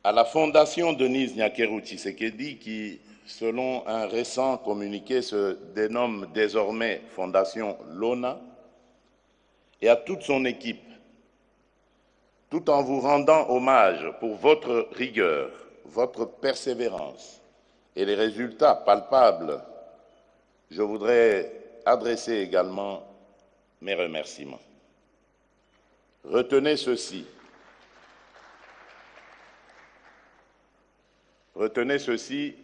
à la Fondation Denise Nyakeru Tshisekedi qui, selon un récent communiqué, se dénomme désormais Fondation Lona, et à toute son équipe, tout en vous rendant hommage pour votre rigueur, votre persévérance et les résultats palpables, je voudrais adresser également mes remerciements. Retenez ceci. Retenez ceci,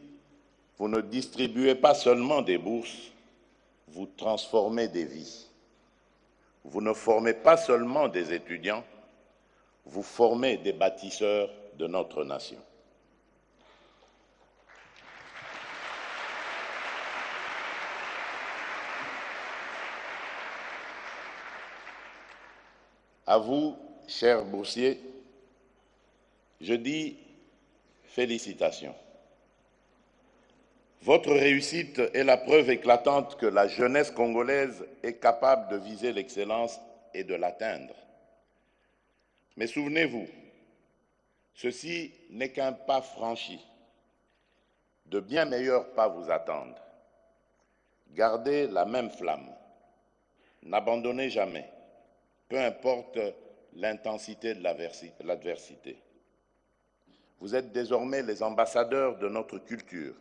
vous ne distribuez pas seulement des bourses, vous transformez des vies. Vous ne formez pas seulement des étudiants, vous formez des bâtisseurs de notre nation. À vous, chers boursiers, je dis félicitations. Votre réussite est la preuve éclatante que la jeunesse congolaise est capable de viser l'excellence et de l'atteindre. Mais souvenez-vous, ceci n'est qu'un pas franchi. De bien meilleurs pas vous attendent. Gardez la même flamme. N'abandonnez jamais, peu importe l'intensité de l'adversité. Vous êtes désormais les ambassadeurs de notre culture,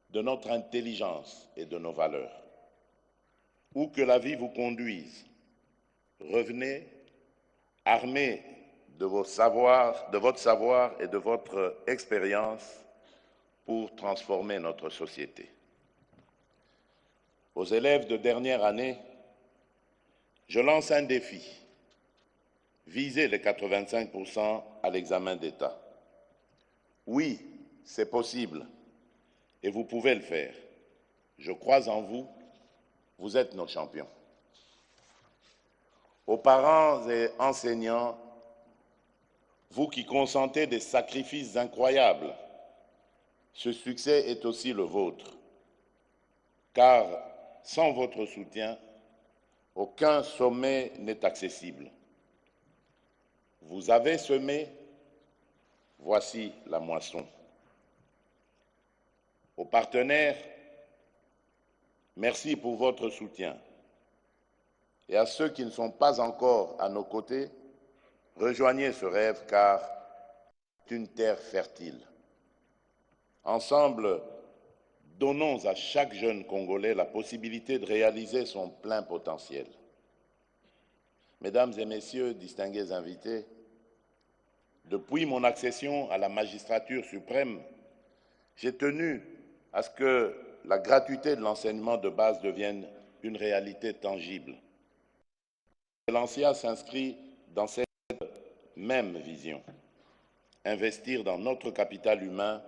de notre intelligence et de nos valeurs. Où que la vie vous conduise, revenez armés de votre savoir et de votre expérience pour transformer notre société. Aux élèves de dernière année, je lance un défi. Visez les 85% à l'examen d'État. Oui, c'est possible et vous pouvez le faire. Je crois en vous, vous êtes nos champions. Aux parents et enseignants, vous qui consentez des sacrifices incroyables, ce succès est aussi le vôtre, car sans votre soutien, aucun sommet n'est accessible. Vous avez semé, voici la moisson. Aux partenaires, merci pour votre soutien. Et à ceux qui ne sont pas encore à nos côtés, rejoignez ce rêve car c'est une terre fertile. Ensemble, donnons à chaque jeune Congolais la possibilité de réaliser son plein potentiel. Mesdames et messieurs, distingués invités, depuis mon accession à la magistrature suprême, j'ai tenu à ce que la gratuité de l'enseignement de base devienne une réalité tangible. L'ANSIA s'inscrit dans cette même vision, investir dans notre capital humain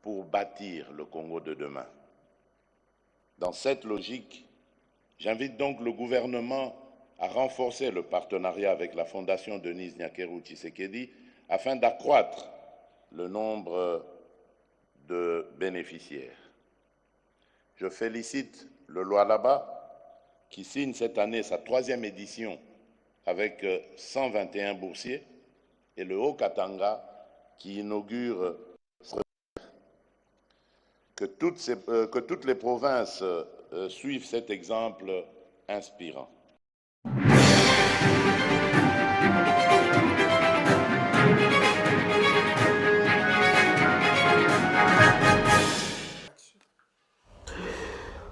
pour bâtir le Congo de demain. Dans cette logique, j'invite donc le gouvernement à renforcer le partenariat avec la Fondation Denise Nyakeru Tshisekedi afin d'accroître le nombre de bénéficiaires. Je félicite le Lualaba qui signe cette année sa 3e édition avec 121 boursiers et le Haut-Katanga qui inaugure que toutes les provinces suivent cet exemple inspirant.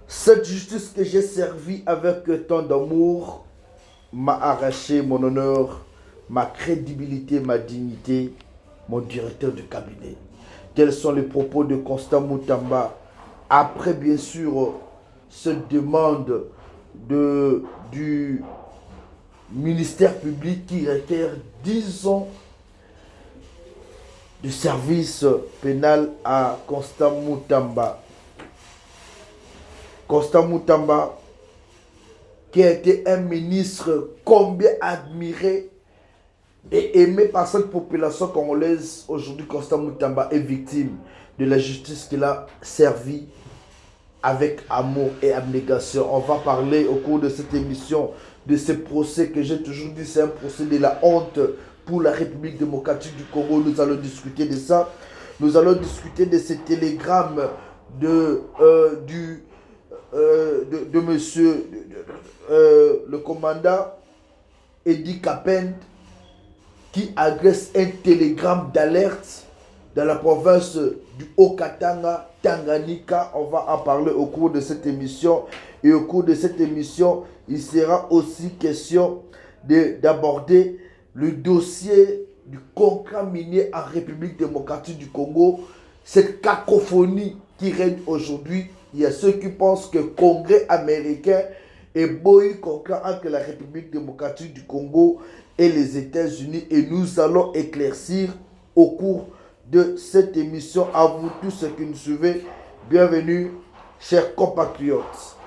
Cette justice que j'ai servie avec tant d'amour m'a arraché mon honneur, ma crédibilité, ma dignité, mon directeur de cabinet. Tels sont les propos de Constant Moutamba. Après, bien sûr, cette demande du ministère public qui requiert 10 ans de service pénal à Constant Moutamba. Constant Moutamba, qui a été un ministre combien admiré et aimé par cette population congolaise. Aujourd'hui, Constant Moutamba est victime de la justice qu'il a servie avec amour et abnégation. On va parler au cours de cette émission de ce procès que j'ai toujours dit, c'est un procès de la honte pour la République démocratique du Congo. Nous allons discuter de ça. Nous allons discuter de ces télégrammes de monsieur le commandant Edi Kapend qui agresse un télégramme d'alerte dans la province du Haut-Katanga, Tanganyika. On va en parler au cours de cette émission. Et au cours de cette émission, il sera aussi question d'aborder le dossier du contrat minier en République démocratique du Congo. Cette cacophonie qui règne aujourd'hui. Il y a ceux qui pensent que le Congrès américain est boy contrat entre la République démocratique du Congo et les États-Unis. Et nous allons éclaircir au cours de cette émission. À vous tous ceux qui nous suivez, bienvenue, chers compatriotes.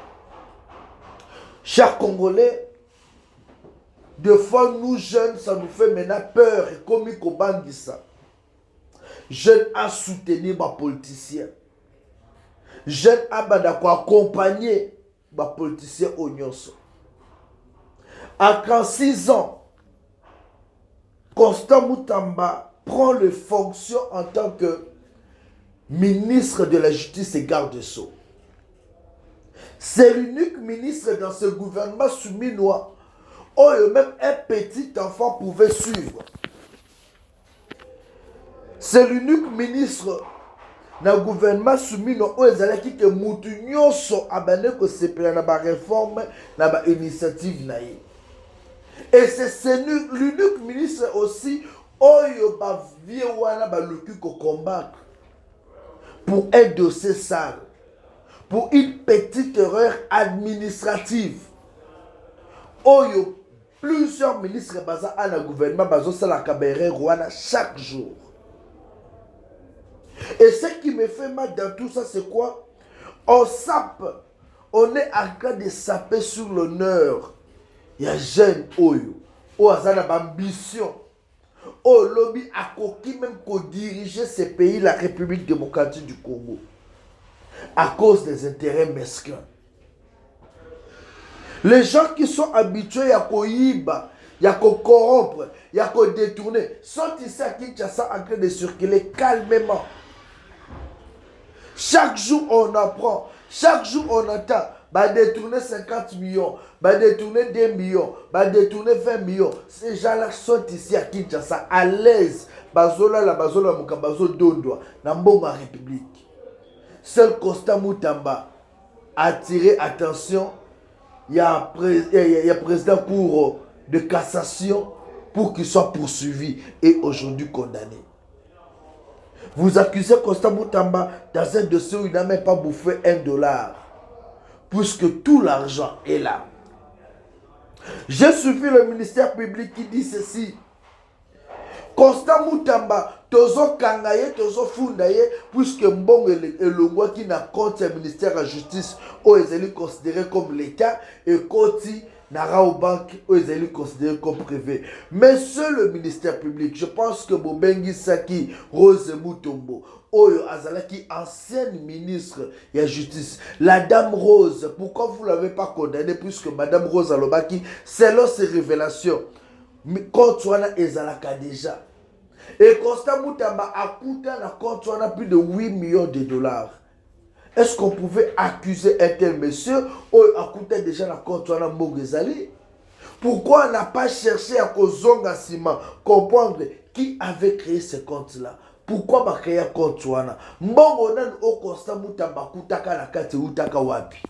Chers Congolais, des fois nous jeunes, ça nous fait maintenant peur. Et comme il y ça, jeunes à soutenir les politiciens. Jeunes à accompagner les politiciens au Nyonso. À 36 ans, Constant Moutamba prend les fonctions en tant que ministre de la Justice et garde-sceaux. C'est l'unique ministre dans ce gouvernement souminois où même un petit enfant pouvait suivre. C'est l'unique ministre dans le gouvernement souminois où ils allaient que Moutounio sont abandonnés que c'est pour la réforme, la initiative. Et c'est l'unique ministre aussi où il y combattre pour un dossier sale, pour une petite erreur administrative. Où plusieurs ministres basés dans le gouvernement basés la Cabernet Rwanda chaque jour. Et ce qui me fait mal dans tout ça, c'est quoi? On sape, on est en train de saper sur l'honneur. Il y a jeune Oyo, où a une ambition, au lobby a coquille même pour diriger ce pays, la République démocratique du Congo, à cause des intérêts mesquins. Les gens qui sont habitués à Koyiba, à corrompre, à détourner, sont ici à Kinshasa en train de circuler calmement. Chaque jour on apprend, chaque jour on entend, détourner 50 millions, détourner 2 millions, détourner 20 millions. Ces gens-là sont ici à Kinshasa à l'aise. Bazola la bazola mukabazo dondwa, na mbonga République. Seul Constant Moutamba a attiré attention. Il y a président cour de cassation pour qu'il soit poursuivi et aujourd'hui condamné. Vous accusez Constant Moutamba dans un dossier où il n'a même pas bouffé $1, puisque tout l'argent est là. J'ai suivi le ministère public qui dit ceci. Constant Moutamba, tozo kangaye, tozo fundaye, puisque Mbongo et Longwa qui n'a compte le ministère de la justice, où ils sont considérés comme l'État, et Koti, Narao Bank, où ils sont considérés comme privé. Mais seul le ministère public, je pense que Bobengi Saki, Rose Moutombo, Oyo Azalaki, ancienne ministre de la justice, la dame Rose, pourquoi vous ne l'avez pas condamnée, puisque Madame Rose Alobaki, selon ses révélations, quand on a Ezalaka déjà. Et Constant Moutamba a coûté à la compte plus de 8 millions de $. Est-ce qu'on pouvait accuser un tel monsieur ou a coûté déjà la compte à Mogezali? Pourquoi on n'a pas cherché à Kozonga Sima comprendre qui avait créé ce compte-là? Pourquoi on a créé un compte? Mbongo nan o Constant Moutamba kutaka la kate utaka wapi?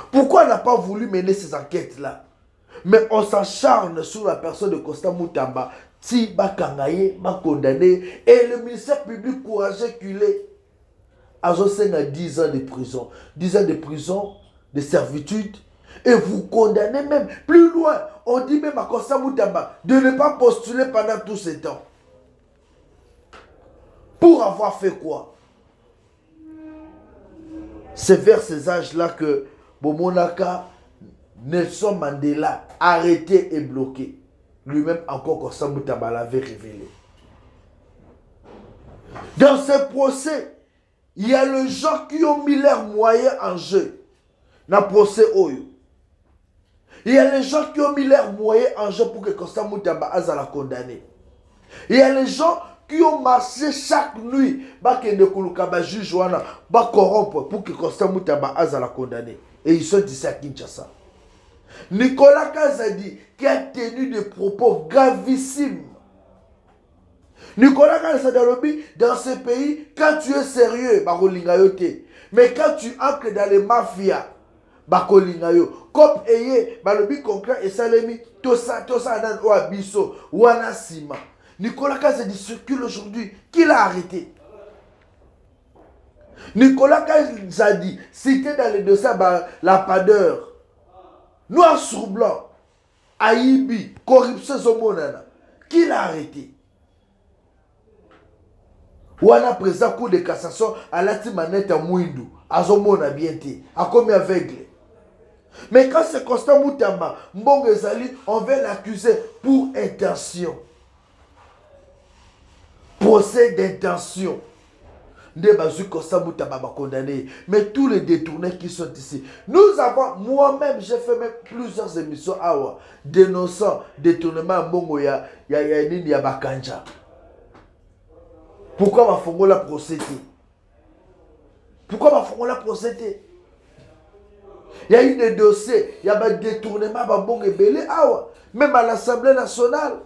Pourquoi on n'a pas voulu mener ces enquêtes-là? Mais on s'acharne sur la personne de Constant Moutamba. Si Bakangaye, condamné, et le ministère public courageux culé, a 10 ans de prison. 10 ans de prison, de servitude, et vous condamnez même plus loin. On dit même à Constant Moutamba de ne pas postuler pendant tout ce temps. Pour avoir fait quoi? C'est vers ces âges-là que Bomonaka, Nelson Mandela, arrêté et bloqué. Lui-même encore Constant Moutamba l'avait révélé. Dans ce procès, il y a les gens qui ont mis leurs moyens en jeu. Dans le procès Oyo. Il y a les gens qui ont mis leurs moyens en jeu pour que Constant Moutamba Azala condamné. Il y a les gens qui ont marché chaque nuit juge corrompre pour que Constant Moutamba Azala condamné. Et ils sont ici à Kinshasa. Nicolas Kazadi qui a tenu des propos gravissimes. Nicolas Kazadi dans ce pays, quand tu es sérieux, mais quand tu ancres dans les mafias, comme eye balobi concret et salemi tosa nan o abiso wana sima. Nicolas Kazadi circule aujourd'hui. Qui l'a arrêté? Nicolas Kazadi cité dans les dossiers la padeur noir sur blanc, Aïbi, corruption zomonana. Qui l'a arrêté? Wana président cour de cassation à la manette à Mouindou, à Zomona bienté, à comme aveugle. Mais quand c'est Constant Moutamba, Mbongo Ezali, on va l'accuser pour intention. Procès d'intention. Constant Moutamba va condamner. Mais tous les détournés qui sont ici. Nous avons, moi-même, j'ai fait même plusieurs émissions dénonçant détournement Mbongo ya Bakanja. Pourquoi ma fongo la procédé? Pourquoi ma fongo la procédé? Il y a eu des dossiers, il y a des détournements, même à l'Assemblée nationale.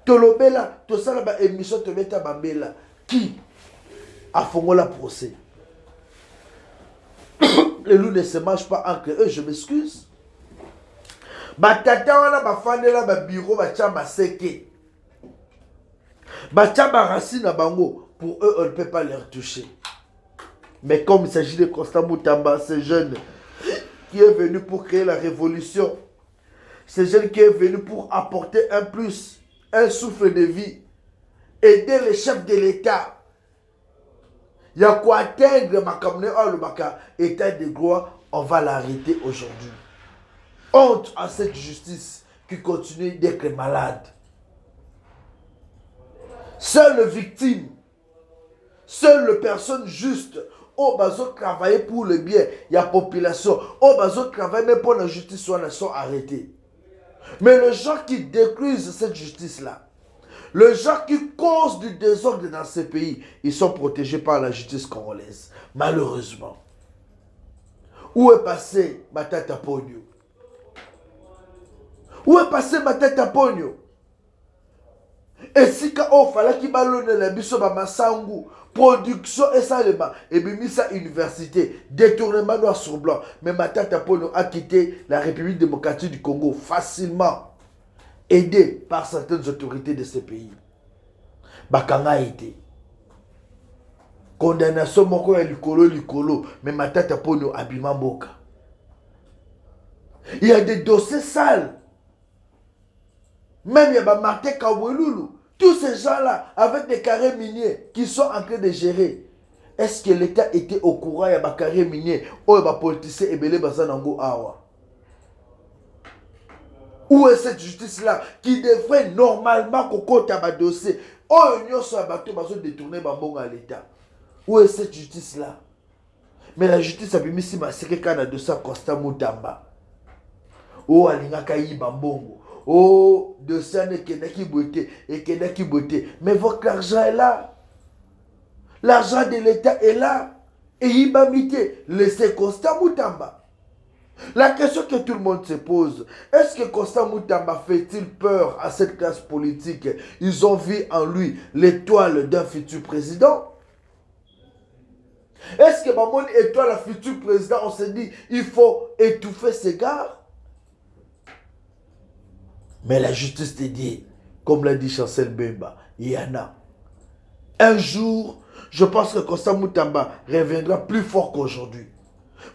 Tolobela, tout ça, émission te met à Bambela. Qui a fait la procès? Les loups ne se mangent pas entre eux, je m'excuse. Batata wana bafandela ba bureau bachamba seke. Bachamba racine à bango, pour eux on ne peut pas les retoucher. Mais comme il s'agit de Constant Moutamba, ces jeunes qui est venu pour créer la révolution, ces jeunes qui est venu pour apporter un plus, un souffle de vie, aider les chefs de l'État. Il y a quoi atteindre ma caméra, le état de gloire, on va l'arrêter aujourd'hui. Honte à cette justice qui continue d'être malade. Seule le victime, seule le personne juste, au bazo travailler pour le bien, il y a population, au bazo travailler même pour la justice, sont arrêtés. Mais les gens qui détruisent cette justice-là, les gens qui causent du désordre dans ces pays, ils sont protégés par la justice congolaise. Malheureusement. Où est passé Matata Pogno? Où est passé Matata Pogno? Et si il fallait qu'il ballonne la biso ba masangu, production et ça et bimisa université, détournement noir sur blanc. Mais Matata Pogno a quitté la République démocratique du Congo facilement, aidé par certaines autorités de ce pays. Bakanga a été condamnation moko ya likolo, mais Matata Pogno abima mboka. Il y a des dossiers sales. Même il y a Martin Kawelulu. Tous ces gens-là, avec des carrés miniers qui sont en train de gérer. Est-ce que l'État était au courant de des carrés miniers ou des politiciens et belé bazanango awa? Où est cette justice-là qui devrait normalement cocoter un dossier? Oh, nous sommes abattus, nous sommes détournés à l'État. Où est cette justice-là? Mais la justice a mis si massacré quand on a dossier Constant Moutamba. Oh, alingaka yiba mbongo. Oh, dossier ne kenaki beauté et kenaki beauté. Mais votre argent est là. L'argent de l'État est là. Et yiba mité. Laissez Constant Moutamba. La question que tout le monde se pose, est-ce que Constant Moutamba fait-il peur à cette classe politique? Ils ont vu en lui l'étoile d'un futur président. Est-ce que Mamon étoile un futur président, on s'est dit, il faut étouffer ces gars? Mais la justice te dit, comme l'a dit Chancel Bemba, il y en a. Un jour, je pense que Constant Moutamba reviendra plus fort qu'aujourd'hui.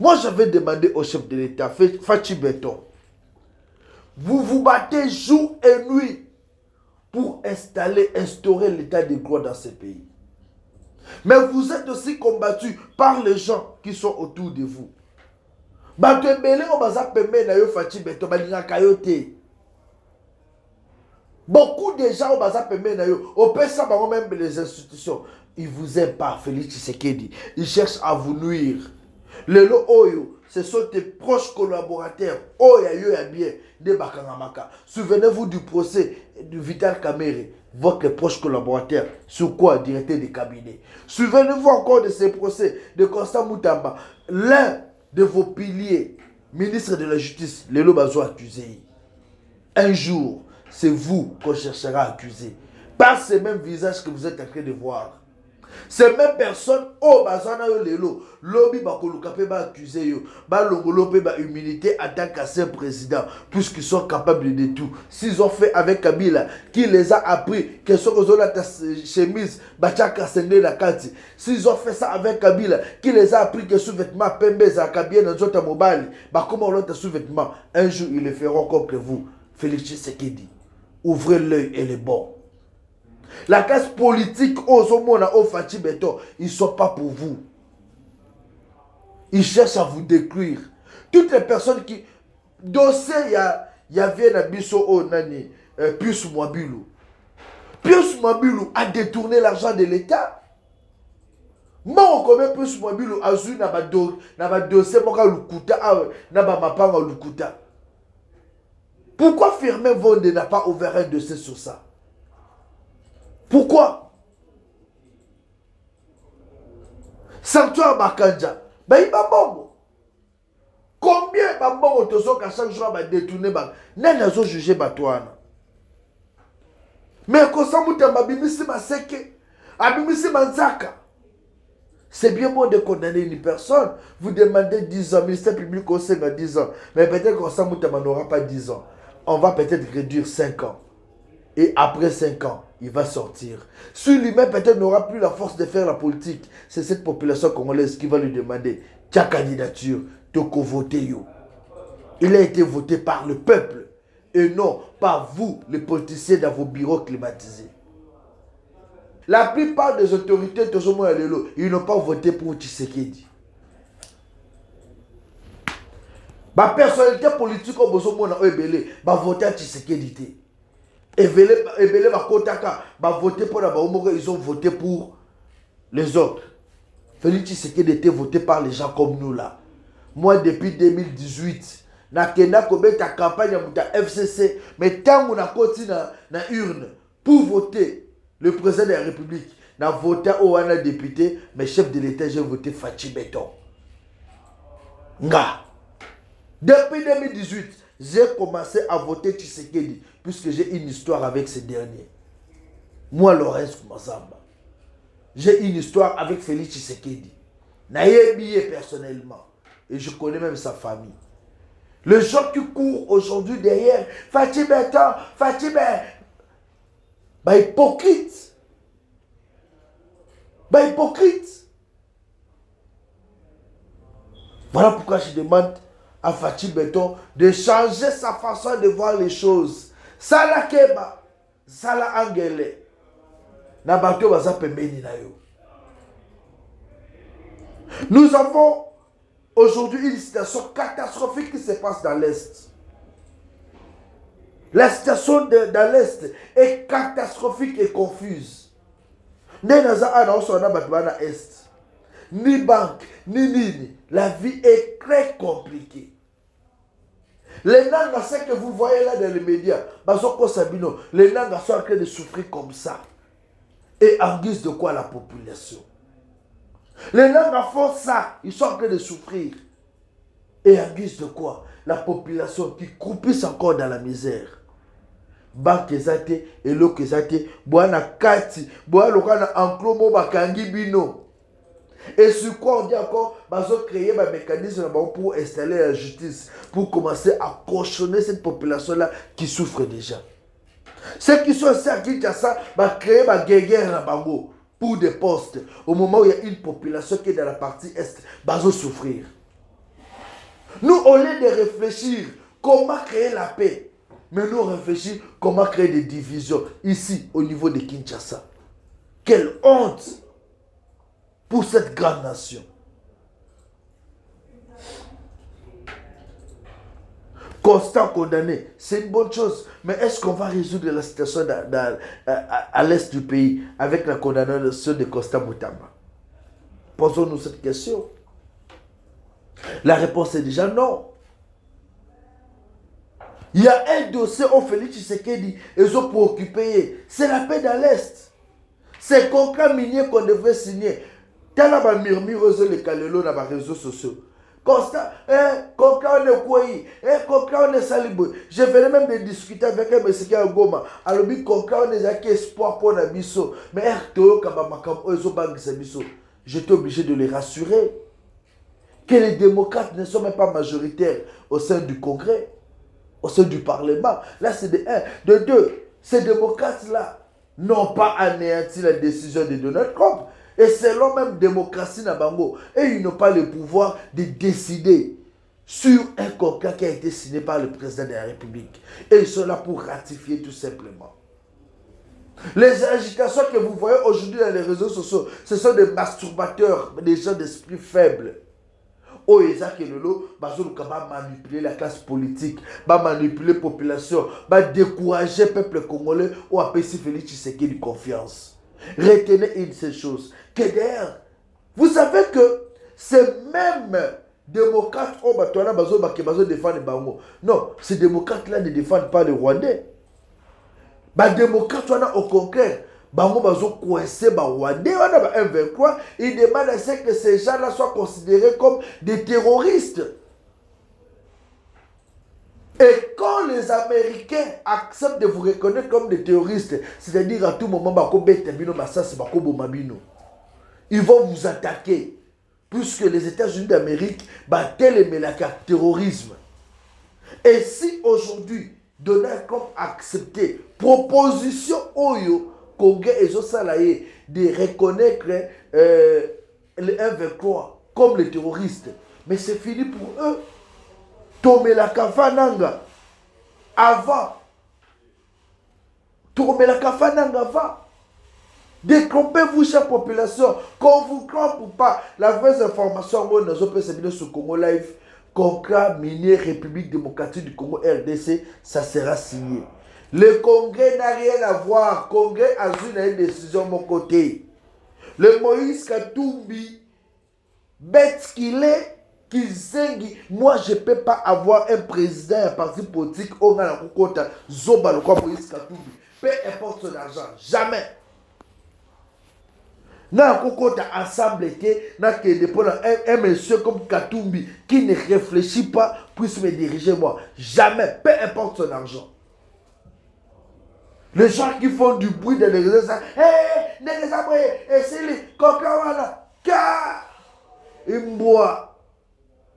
Moi, j'avais demandé au chef de l'État, Fachi Beton, vous vous battez jour et nuit pour instaurer l'état de droit dans ce pays. Mais vous êtes aussi combattus par les gens qui sont autour de vous. Beaucoup de gens au PSA, même les institutions, ils vous aiment pas, Félix Tshisekedi. Ils cherchent à vous nuire. Le Oyo, ce sont tes proches collaborateurs. Oh, ya bien, de Bakangamaka. Souvenez-vous du procès de Vital Kamerhe, votre proche collaborateur. Sur quoi? Directeur de cabinet. Souvenez-vous encore de ces procès de Constant Moutamba. L'un de vos piliers, ministre de la Justice, Lelo Bazo accusé. Un jour, c'est vous qu'on cherchera à accuser. Par ces mêmes visages que vous êtes en train de voir. Ces mêmes personnes, oh, bazana yo lelo, lobby bakoluka pe ba accusé yo, ba longolo pe ba humilité en tant qu'ancien président, puisqu'ils sont capables de tout. S'ils ont fait avec Kabila, qui les a appris, que ce que la chemise, bachaka sende la kati. S'ils ont fait ça avec Kabila, qui les a appris que sous-vêtements pembez à Kabila dans zota mobile, bah comment l'autre sous-vêtements, un jour ils le feront comme que vous. Félix Tshisekedi, ouvrez l'œil et les bons. La classe politique, au Fachi Beton, ils ne sont pas pour vous. Ils cherchent à vous détruire. Toutes les personnes qui... Dossier, il y avait un biso nani, Pius Mwabilou. Pius Mwabilou a détourné l'argent de l'État. Moi, on connaît Pius Mwabilou a joué dans le dossier, Lukuta. Pourquoi Firmin Vonde n'a pas ouvert un dossier sur ça? Pourquoi? Sanctuaire Bakanja. Ben, il va bon. Combien de bon autoso qu'à chaque jour va détourner? N'a pas jugé Batouana. Mais quand ça m'a bimisi maseke, abimisi manzaka. C'est bien bon de condamner une personne. Vous demandez 10 ans, ministère public au Sénat 10 ans. Mais peut-être qu'on s'en n'aura pas 10 ans. On va peut-être réduire 5 ans. Et après 5 ans, il va sortir. Si lui-même peut-être n'aura plus la force de faire la politique, c'est cette population congolaise qui va lui demander ta candidature, de voter yo. Il a été voté par le peuple et non par vous, les politiciens dans vos bureaux climatisés. La plupart des autorités de Zomo et Lelo, ils n'ont pas voté pour Tshisekedi. La personnalité politique au Zomo et Ebele va voter à Tshisekedi. Ebele Bakotaka va voter pour la Baoumore, ils ont voté pour les autres. Félix Tshisekedi était voté par les gens comme nous là. Moi depuis 2018, nakenda kobeta campagne à FCC, mais tant qu'on a continué na urne pour voter le président de la République, n'a voté au Wana député, mais chef de l'État, j'ai voté Fachi Beton. Nga. Depuis 2018, j'ai commencé à voter Tshisekedi, puisque j'ai une histoire avec ce dernier. Moi, Laurence Mazamba. J'ai une histoire avec Félix Tshisekedi. Naïe personnellement. Et je connais même sa famille. Les gens qui courent aujourd'hui derrière, Fachi Beton, Fachi Beton. Bah hypocrite. Bah hypocrite. Voilà pourquoi je demande à Fachi Beton de changer sa façon de voir les choses. Sala keba, sala angele. Na bato baza pembeni na yo. Nous avons aujourd'hui une situation catastrophique qui se passe dans l'Est. La situation dans l'Est est catastrophique et confuse. Ni banque, ni nini. La vie est très compliquée. Les Nangas, ce que vous voyez là dans les médias, les Nangas sont en train de souffrir comme ça. Et en guise de quoi la population? Les Nangas font ça, ils sont en train de souffrir. Et en guise de quoi? La population qui croupisse encore dans la misère. Banque ezate, eloko ezate, boana kati, boana lokana enclos bakangi bino. Et sur quoi on dit encore, bazo créer un mécanisme pour installer la justice, pour commencer à cautionner cette population-là qui souffre déjà. Ceux qui sont ici à Kinshasa, va créer une guerre pour des postes. Au moment où il y a une population qui est dans la partie est, bazo souffrir. Nous, au lieu de réfléchir comment créer la paix, mais nous réfléchissons comment créer des divisions ici au niveau de Kinshasa. Quelle honte pour cette grande nation. Constant condamné, c'est une bonne chose. Mais est-ce qu'on va résoudre la situation à l'est du pays avec la condamnation de Constant Moutamba? Posons-nous cette question. La réponse est déjà non. Il y a un dossier au Félix Tshisekedi, ils ont préoccupé. C'est la paix dans l'Est. C'est contrat minier qu'on devrait signer. T'as la murmureuse les calelo dans les réseaux sociaux. Constat, contrat on est quoi? Contrat on est salibou. Je venais même de discuter avec un monsieur qui a Goma. Alors, contrat on est avec espoir pour la biso. Mais RTO, j'étais obligé de les rassurer que les démocrates ne sont même pas majoritaires au sein du Congrès, au sein du Parlement. Là, c'est de un. De deux, ces démocrates-là n'ont pas anéanti la décision de Donald Trump. Et selon même démocratie Nabango. Et ils n'ont pas le pouvoir de décider sur un contrat qui a été signé par le président de la République. Et ils sont là pour ratifier tout simplement. Les agitations que vous voyez aujourd'hui dans les réseaux sociaux, ce sont des masturbateurs, des gens d'esprit faible. Oh, Isaac et Lolo, va manipuler la classe politique, va manipuler la population, va décourager le peuple congolais ou appeler Félix Tshisekedi de confiance. Retenez une seule chose, que d'ailleurs, vous savez que ces mêmes démocrates, non, ces démocrates-là ne défendent pas les Rwandais. Les démocrates, au contraire, ils demandent à ce que ces gens-là soient considérés comme des terroristes. Et quand les Américains acceptent de vous reconnaître comme des terroristes, c'est-à-dire à tout moment, ils vont vous attaquer. Puisque les États-Unis d'Amérique battent le terrorisme. Et si aujourd'hui, Donald Trump a accepté proposition Oyo, Congrès et Zosalaye de reconnaître le 1-23 comme les terroristes, mais c'est fini pour eux. Tomé la kafananga avant. Tomé la kafananga avant. Détrompez-vous, chère population. Qu'on vous trompe ou pas, la vraie information, on a perçu sur Congo Live, contrat minier République démocratique du Congo RDC, ça sera signé. Le Congrès n'a rien à voir. Le Congrès a une décision de mon côté. Le Moïse Katumbi, bête qu'il est, moi je ne peux pas avoir un président, un parti politique, on a la Kokota, Zoba, le quoi Moïse Katumbi. Peu importe son argent, jamais. Na Kokota ensemble un monsieur comme Katumbi qui ne réfléchit pas puisse me diriger moi. Jamais, peu importe son argent. Les gens qui font du bruit dans les réseaux sociaux,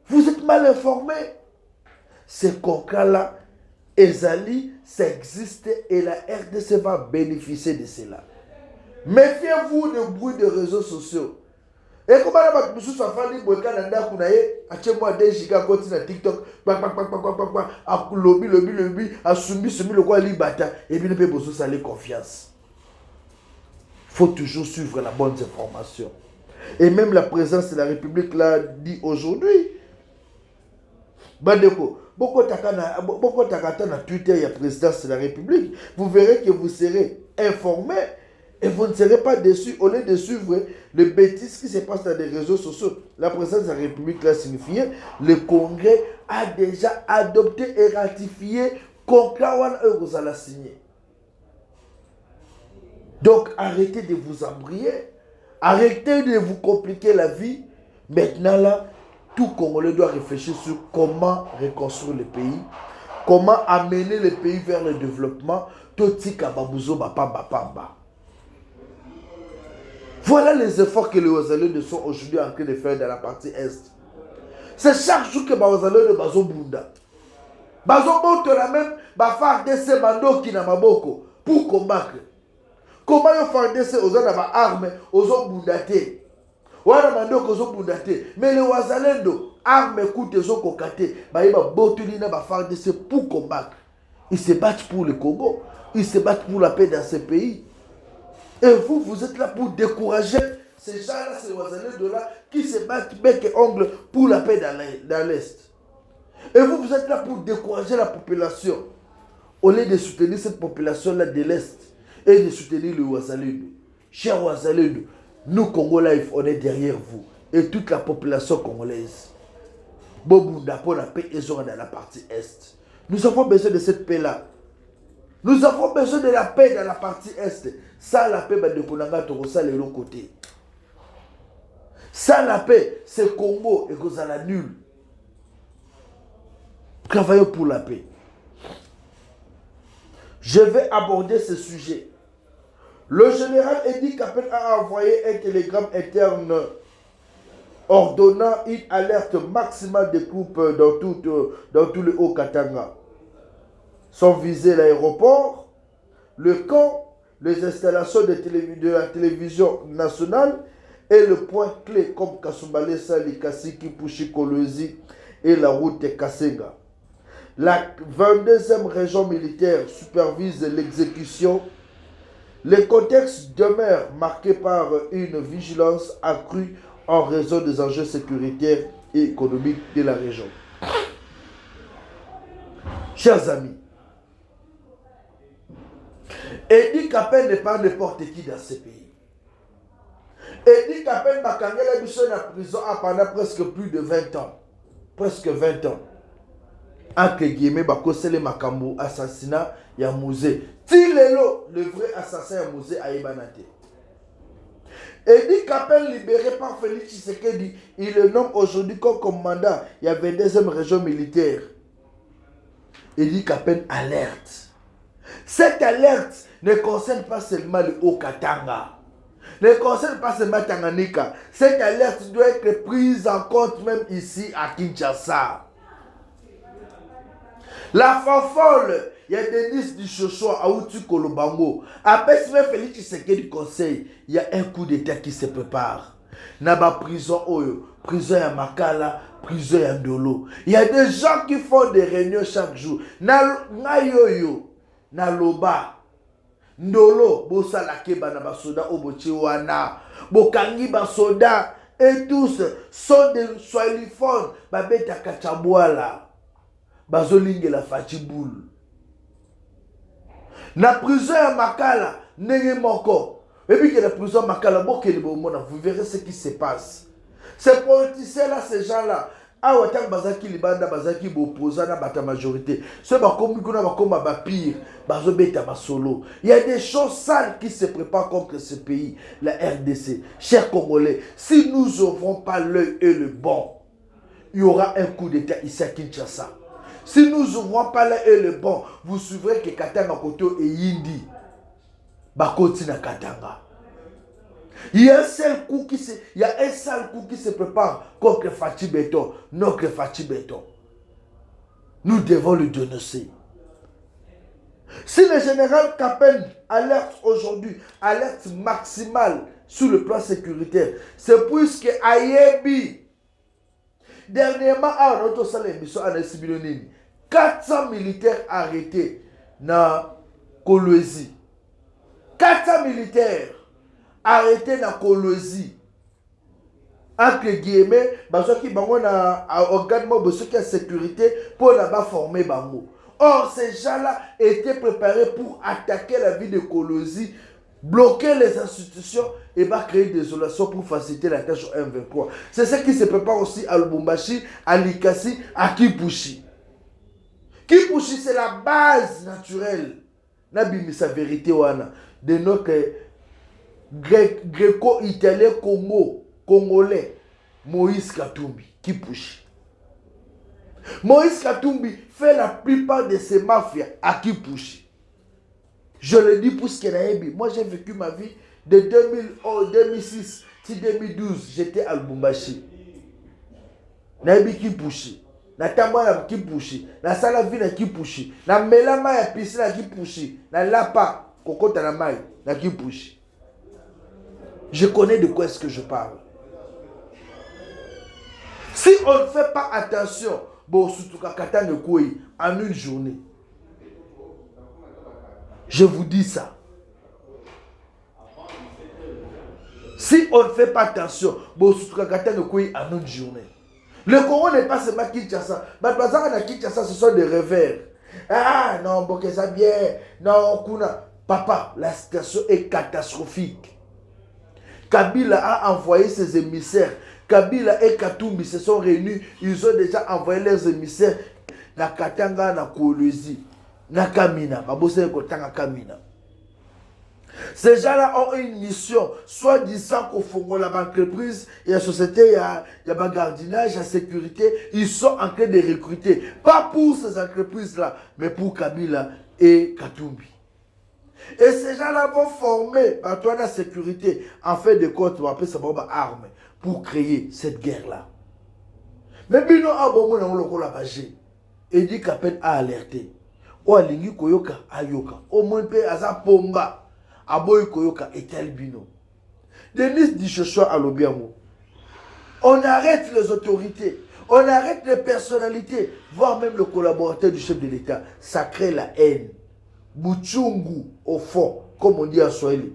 vous êtes mal informés. Ces contrats-là, Ezali, ça existe et la RDC va bénéficier de cela. Méfiez-vous du bruit des réseaux sociaux. Et comment la personne soit fanny pour Canada kunaye, moi des giga continue TikTok, à lobby, à soumis le quoi libata, et bien ne peut pas s'aller confiance. Faut toujours suivre la bonne information. Et même la présence de la République l'a dit aujourd'hui. Bandeko, beaucoup takata na Twitter, il y a présidence de la République. Vous verrez que vous serez informés. Et vous ne serez pas déçus au lieu de suivre les bêtises qui se passent dans les réseaux sociaux. La présence de la République l'a signifié. Le Congrès a déjà adopté et ratifié contrat que vous allez signer. Donc arrêtez de vous embrouiller. Arrêtez de vous compliquer la vie. Maintenant là, tout Congolais doit réfléchir sur comment reconstruire le pays. Comment amener le pays vers le développement. Toti kababuzo bapamba. Voilà les efforts que les Wazaleux sont aujourd'hui en train de faire dans la partie Est. C'est chaque jour que les Wazaleux de Bazo Bunda. Bazo Bunda même, faire des semandos qui n'a pas beaucoup pour combattre. Comment ils font des semandos aux armes, aux bundatés. Wana mandoko aux bundatés. Mais les Wazaleux, armes coûtent aux kokaté. Ils faire des semandos pour combattre. Ils se battent pour le Congo. Ils se battent pour la paix dans ce pays. Et vous, vous êtes là pour décourager ces gens-là, ces Wazaleux de là, qui se battent bec et ongle pour la paix dans l'Est. Et vous, vous êtes là pour décourager la population. Au lieu de soutenir cette population-là de l'Est et de soutenir le Wazaleux. Chers Wazaleux, nous, Congo Life, on est derrière vous. Et toute la population congolaise. Bobunda pour la paix et dans la partie Est. Nous avons besoin de cette paix-là. Nous avons besoin de la paix dans la partie Est. Sans la paix, ça de l'autre côté. Sans la paix, c'est Congo et que ça la nul. Travaillons pour la paix. Je vais aborder ce sujet. Le général Edi Kapen a envoyé un télégramme interne ordonnant une alerte maximale des troupes dans tout le Haut-Katanga. Sont visés l'aéroport, le camp, les installations de la télévision nationale et le point clé comme Kasumbalesa, Likasi, Kipushi, Kolwezi et la route Kasenga. La 22e région militaire supervise l'exécution. Le contexte demeure marqué par une vigilance accrue en raison des enjeux sécuritaires et économiques de la région. Chers amis, Edi Kapen n'est pas n'importe qui dans ce pays. Edi Kapen m'a kangela biso na prison pendant presque plus de 20 ans. Presque 20 ans. Entre guillemets, bakosele makambo assassinat ya musée. Tilelo, le vrai assassin ya musée à Ibanate. Edi Kapen libéré par Félix Tshisekedi, il le nomme aujourd'hui comme commandant. Il y avait 22e région militaire. Edi Kapen alerte. Cette alerte ne concerne pas seulement le Haut-Katanga, ne concerne pas seulement Tanganyika. Cette alerte doit être prise en compte même ici à Kinshasa. La fanfole, il y a Denis Dichochoa, Aoutu Kolobango. Après Félix Tshisekedi du conseil, il y a un coup d'état qui se prépare. Naba prison Oyo, prison ya Makala, prison ya Ndolo. Il y a des gens qui font des réunions chaque jour. Na yoyo, na loba. Ndolo, Bosa Lakeba na basoda Obochiwana, Bokangi basoda, et tous sont des soilifons, Babeta Kachabouala. Bazolingue la Fachiboul. Na prison ya Makala, Nenge Moko. Et puis que la prison Makala, vous verrez ce qui se passe. Ces politiciens-là, ces gens-là, Awatang Bazaki Libanda, Bazaki Bopoza, na bata majorité. Ceux qui ont pire, Bazobeta Basolo. Il y a des choses sales qui se préparent contre ce pays, la RDC. Chers Congolais, si nous n'ouvrons pas l'œil et le bon, il y aura un coup d'état ici à Kinshasa. Si nous n'ouvrons pas l'œil et le bon, vous suivrez que Katanga Koto et Yindi Bakoti na Katanga. Il y a un seul coup qui se prépare contre Fachi Beton, notre Fachi Beton. Nous devons le dénoncer. Si le général Kapen alerte aujourd'hui, alerte maximale sur le plan sécuritaire, c'est puisque Ayebi, dernièrement, à notre salle d'émission, 400 militaires arrêtés dans Kolwezi. 400 militaires arrêtés dans Kolwezi. Entre guillemets, parce qu'il y a un organe de sécurité pour là-bas former Bango. Or, ces gens-là étaient préparés pour attaquer la ville de Kolwezi, bloquer les institutions et créer des isolations pour faciliter la tâche au M23. C'est ce qui se prépare aussi à Lubumbashi, à Likasi, à Kipushi. Kipushi, c'est la base naturelle. Nabimi sa vérité wana de notre gréco-italien congolais Moïse Katumbi. Kipushi. Moïse Katumbi fait la plupart de ses mafias à Kipushi. Je le dis pour ce qu'il a dit. Moi, j'ai vécu ma vie de 2006 à 2012. J'étais à Lubumbashi. Naïbi Kipushi. Na tamba ya Kipushi. Na sala vie na Kipushi. Na melama ya piscine na Kipushi. Na lapa kokota na mai na Kipushi. Je connais de quoi est-ce que je parle. Si on ne fait pas attention, bon, surtout Katanga Koué, en une journée, je vous dis ça. Si on ne fait pas attention, bon, surtout Katanga Koué, en une journée. Le Congo n'est pas seulement Kinshasa. Mais Kinshasa, ce sont des revers. Ah non, bon, que ça bien. Non, Kuna. Papa, la situation est catastrophique. Kabila a envoyé ses émissaires Kabila et Katumbi se sont réunis, ils ont déjà envoyé leurs émissaires na Katanga, na Kolwezi, na Kamina, Babose Kotanga Kamina. Ces gens-là ont une mission, soit disant qu'au fond de l'entreprise, il y a la société, il y a le gardinage, il y a la sécurité, ils sont en train de recruter, pas pour ces entreprises-là, mais pour Kabila et Katumbi. Et ces gens-là vont former par toi la sécurité, en fait de compte, on va appeler ça arme, pour créer cette guerre-là. Mais bino abomo na loko la bagé. Et dit qu'à peine a alerté. O alingi koyoka ayoka. Au moins pe aza pomba. Aboy koyoka etel bino. Denis dit Joshua à l'Obiamo. On arrête les autorités. On arrête les personnalités, voire même le collaborateur du chef de l'État. Ça crée la haine. Buchungu au fond, comme on dit en Swahili.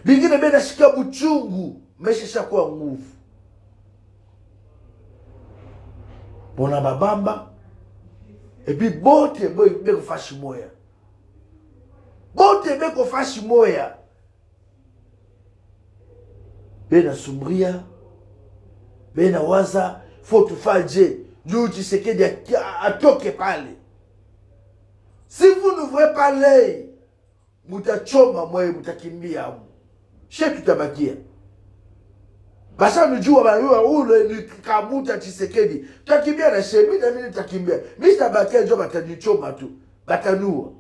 Bingi ne bena shika buchungu, mais chercha quoi move. Bona babamba. Et puis bote beko fashi moya. Bote beko fashi moya. Bena sumbria. Bena waza. Faut tout faire Dieu. Nous tu sais que à toke pale. Si vous n'ouvrez pas l'œil, mutachoma moye mutakimbia mu. Chez tutabakia. Basa nujua banua ule ni kabuta Tshisekedi. Takimbia na shemi na mimi takimbia. Mr. Bakia njo batanichoma tu. Batanua.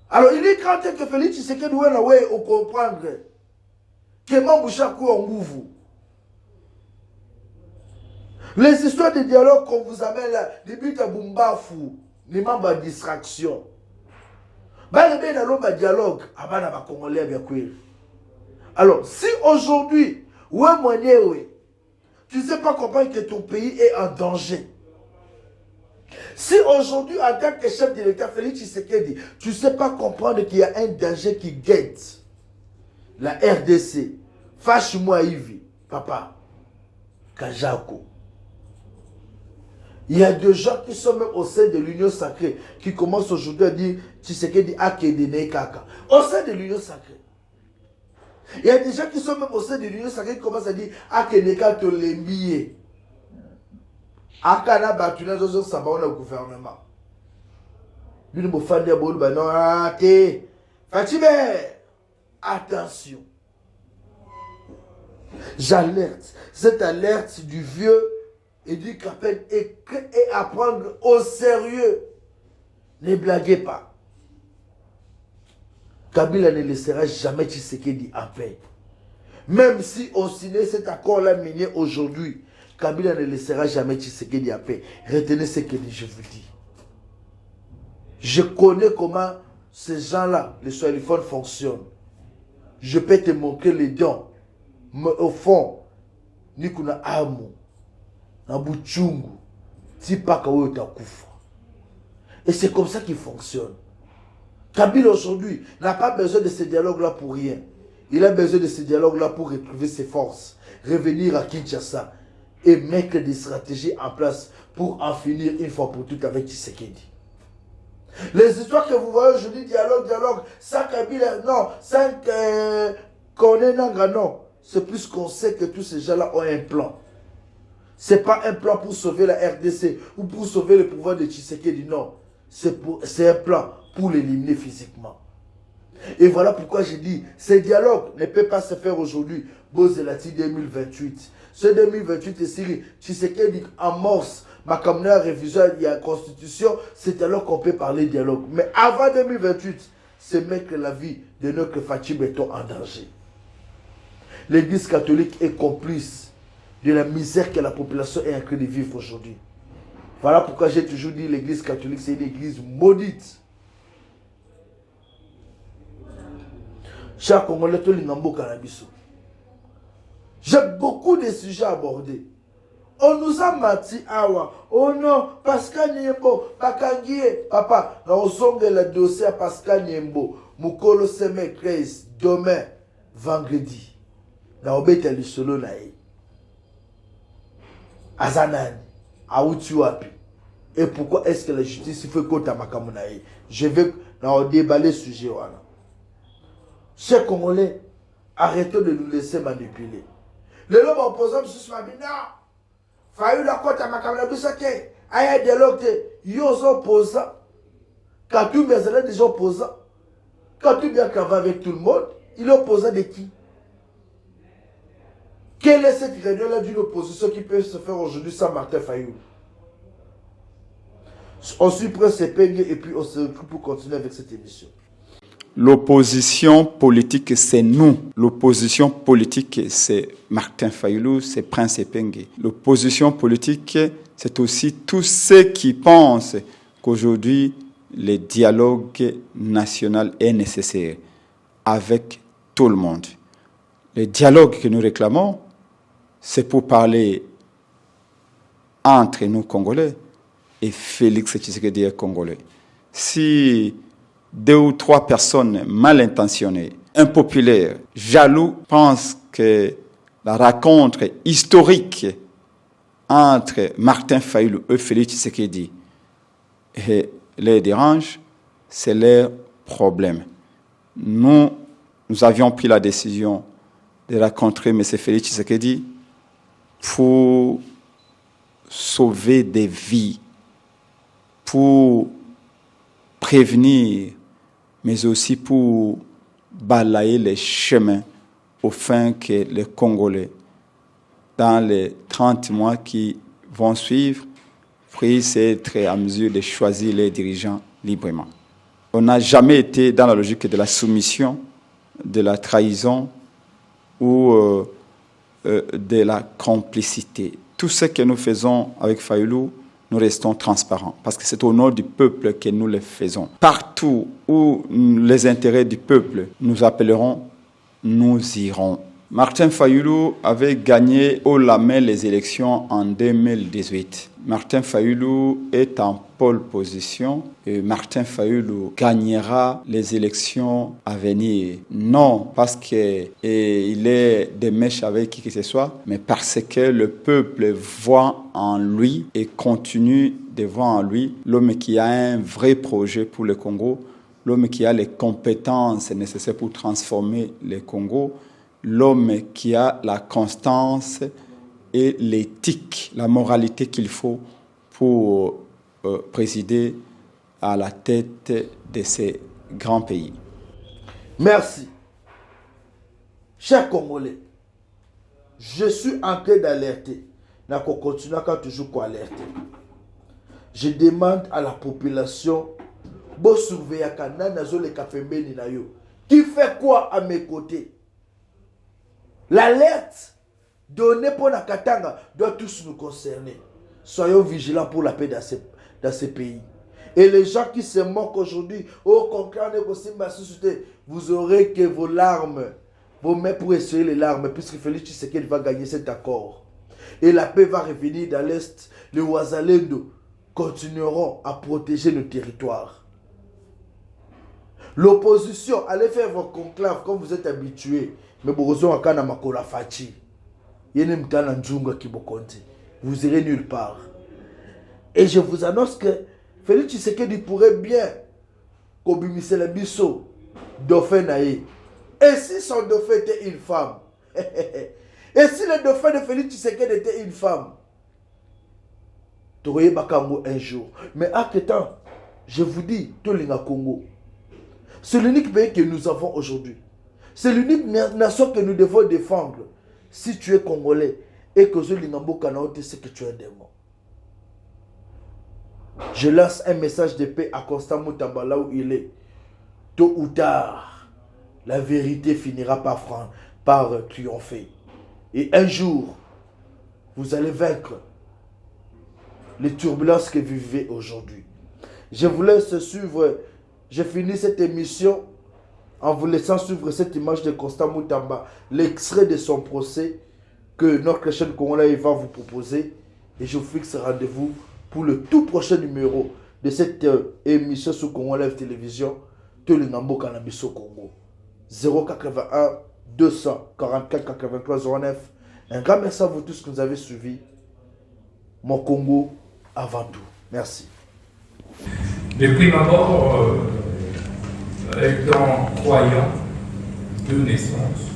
Alors il est grand temps que Félix Tshisekedi wena we au comprendre que Mamboucha kou en nguvu. Les histoires de dialogue qu'on vous amène là, des buts à Bumbafu. Les membres de distraction. Dialogue. Alors, si aujourd'hui, tu ne sais pas comprendre que ton pays est en danger. Si aujourd'hui, en tant que chef de l'État, Félix Tshisekedi, tu ne sais pas comprendre qu'il y a un danger qui guette la RDC, fâche-moi Yves, papa, Kajako. Il y a des gens qui sont même au sein de l'Union sacrée, qui commencent aujourd'hui à dire Tshisekedi Akedene Kaka. Au sein de l'Union sacrée. Il y a des gens qui sont même au sein de l'Union sacrée qui commencent à dire Akedene Kaka Tolembiye. Akana Batuna Zozo Sabaona au gouvernement. Lui, nous faisons des boules, non, attends. Fatime, attention. J'alerte. Cette alerte du vieux. Et dit qu'à peine et à prendre au sérieux. Ne blaguez pas. Kabila ne laissera jamais Tshisekedi en paix. Même si on signe cet accord-là minier aujourd'hui, Kabila ne laissera jamais Tshisekedi en paix. Retenez ce que je vous dis. Je connais comment ces gens-là, les soaliphones, fonctionnent. Je peux te montrer les dents. Mais au fond, Nikuna Amo. Et c'est comme ça qu'il fonctionne. Kabila aujourd'hui n'a pas besoin de ce dialogue-là pour rien. Il a besoin de ce dialogue-là pour retrouver ses forces, revenir à Kinshasa et mettre des stratégies en place pour en finir une fois pour toutes avec Tshisekedi. Les histoires que vous voyez aujourd'hui, dialogue, sans Kabila, non, sans Kone Nanga, non. C'est plus qu'on sait que tous ces gens-là ont un plan. Ce n'est pas un plan pour sauver la RDC ou pour sauver le pouvoir de Tshisekedi, non. C'est un plan pour l'éliminer physiquement. Et voilà pourquoi j'ai dit, ce dialogue ne peut pas se faire aujourd'hui. Bozelati 2028. Ce 2028 est Syrie. Tshisekedi amorce ma caméra révision de la constitution. C'est alors qu'on peut parler dialogue. Mais avant 2028, c'est mettre la vie de notre Fatim Beton en danger. L'Église catholique est complice de la misère que la population est en train de vivre aujourd'hui. Voilà pourquoi j'ai toujours dit l'Église catholique, c'est une église maudite. Chers Congolais, j'ai beaucoup de sujets abordés. On nous a menti, awa. Oh non, Pascal Niembo, Bakangie, papa, on songe le dossier à Pascal Niembo. Mukolo semaine 13, demain, vendredi. Na obeta le solo nae. Azanani, Aoutiwapi. Et pourquoi est-ce que la justice fait kota makamunae? Je vais déballer le sujet. Chers Congolais, arrêtons de nous laisser manipuler. Le lobe opposant sur ma vie, non. Fayu la côte à ma caméra, tout ça, aïe, dialogue, yo opposant. Quand tout bien, c'est des opposants. Quand tout bien travaille avec tout le monde, il est opposant de qui? Quelle est cette réunion-là d'une opposition qui peut se faire aujourd'hui sans Martin Fayulu? On suit Prince Epenge et puis on se retrouve pour continuer avec cette émission. L'opposition politique, c'est nous. L'opposition politique, c'est Martin Fayulu, c'est Prince Epenge. L'opposition politique, c'est aussi tous ceux qui pensent qu'aujourd'hui, le dialogue national est nécessaire avec tout le monde. Le dialogue que nous réclamons, c'est pour parler entre nous Congolais et Félix Tshisekedi est Congolais. Si 2 ou 3 personnes mal intentionnées, impopulaires, jaloux, pensent que la rencontre historique entre Martin Fayulu et Félix Tshisekedi les dérange, c'est leur problème. Nous avions pris la décision de rencontrer M. Félix Tshisekedi pour sauver des vies, pour prévenir, mais aussi pour balayer les chemins afin que les Congolais, dans les 30 mois qui vont suivre, puissent être à mesure de choisir les dirigeants librement. On n'a jamais été dans la logique de la soumission, de la trahison ou de la complicité. Tout ce que nous faisons avec Fayulu, nous restons transparents parce que c'est au nom du peuple que nous le faisons. Partout où les intérêts du peuple nous appelleront, nous irons. Martin Fayulu avait gagné haut la main les élections en 2018. Martin Fayulu est en pole position et Martin Fayulu gagnera les élections à venir. Non parce qu'il est de mèche avec qui que ce soit, mais parce que le peuple voit en lui et continue de voir en lui l'homme qui a un vrai projet pour le Congo, l'homme qui a les compétences nécessaires pour transformer le Congo, l'homme qui a la constance et l'éthique, la moralité qu'il faut pour présider à la tête de ces grands pays. Merci. Chers Congolais, je suis en train d'alerter. Je continue toujours à alerter. Je demande à la population de surveiller qui fait quoi à mes côtés. L'alerte donnée pour la Katanga doit tous nous concerner. Soyons vigilants pour la paix dans ces pays. Et les gens qui se moquent aujourd'hui, vous aurez que vos larmes, vos mains pour essuyer les larmes, puisque Félix Tshisekedi va gagner cet accord. Et la paix va revenir dans l'Est. Les Ouazalendo continueront à protéger nos territoires. L'opposition, allez faire vos conclaves comme vous êtes habitués. Mais vous irez nulle part. Et je vous annonce que Félix Tshisekedi pourrait bien kobimise la biso dauphin naïe. Et si son dauphin était une femme? Et si le dauphin de Félix Tshisekedi était une femme? T'aurais bakango un jour. Mais entre-temps, je vous dis, Tolinga Congo, c'est l'unique pays que nous avons aujourd'hui. C'est l'unique nation que nous devons défendre. Si tu es Congolais et que je l'Ingambo Kanaote, c'est que tu es un démon. Je lance un message de paix à Constant Moutamba là où il est. Tôt ou tard, la vérité finira par triompher. Et un jour, vous allez vaincre les turbulences que vous vivez aujourd'hui. Je vous laisse suivre. Je finis cette émission en vous laissant suivre cette image de Constant Moutamba, l'extrait de son procès que notre chaîne Congolais va vous proposer. Et je vous fixe rendez-vous pour le tout prochain numéro de cette émission sur Congo Live Télévision, Tolingambo Canabiso Congo. 081 244 83 09. Un grand merci à vous tous qui nous avez suivis. Mon Congo avant tout. Merci. Depuis ma mort, étant croyant de naissance,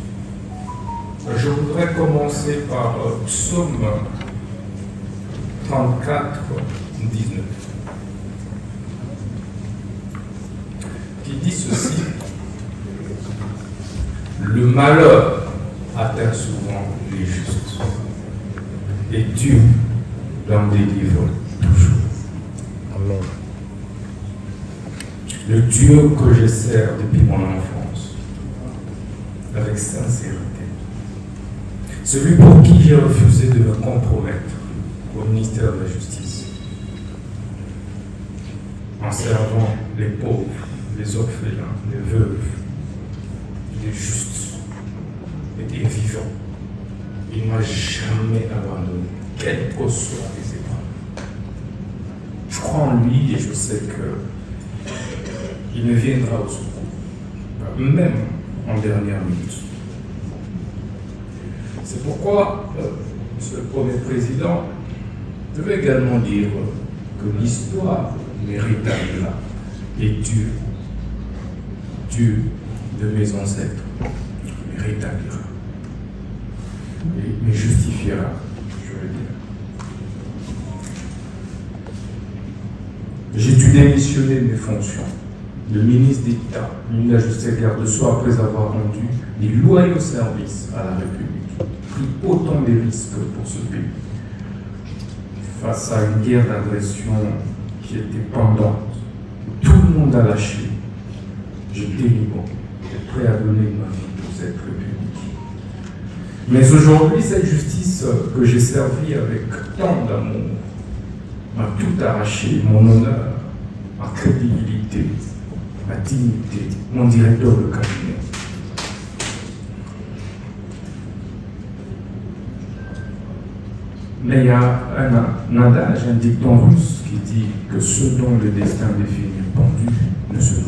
Je voudrais commencer par Psaume 34, 19, qui dit ceci: le malheur atteint souvent les justes, et Dieu l'en délivre toujours. Amen. Le Dieu que je sers depuis mon enfance, avec sincérité, celui pour qui j'ai refusé de me compromettre au ministère de la Justice, en servant les pauvres, les orphelins, les veuves, les justes et les vivants. Il ne m'a jamais abandonné, quelles que soient les épreuves. Je crois en lui et je sais qu'il me viendra au secours, même en dernière minute. C'est pourquoi, Monsieur le Premier Président, je veux également dire que l'histoire me rétablira et Dieu de mes ancêtres me rétablira et me justifiera, je veux dire. J'ai dû démissionner de mes fonctions de ministre d'État, ministre de la Justice et garde de soi après avoir rendu des loyaux services à la République, pris autant de risques pour ce pays. Face à une guerre d'agression qui était pendante, tout le monde a lâché. J'étais libre, j'étais prêt à donner ma vie pour cette République. Mais aujourd'hui, cette justice que j'ai servie avec tant d'amour m'a tout arraché, mon honneur, ma crédibilité, ma dignité, mon directeur de cabinet. Mais il y a un adage, un dicton russe qui dit que ceux dont le destin définit pendu ne se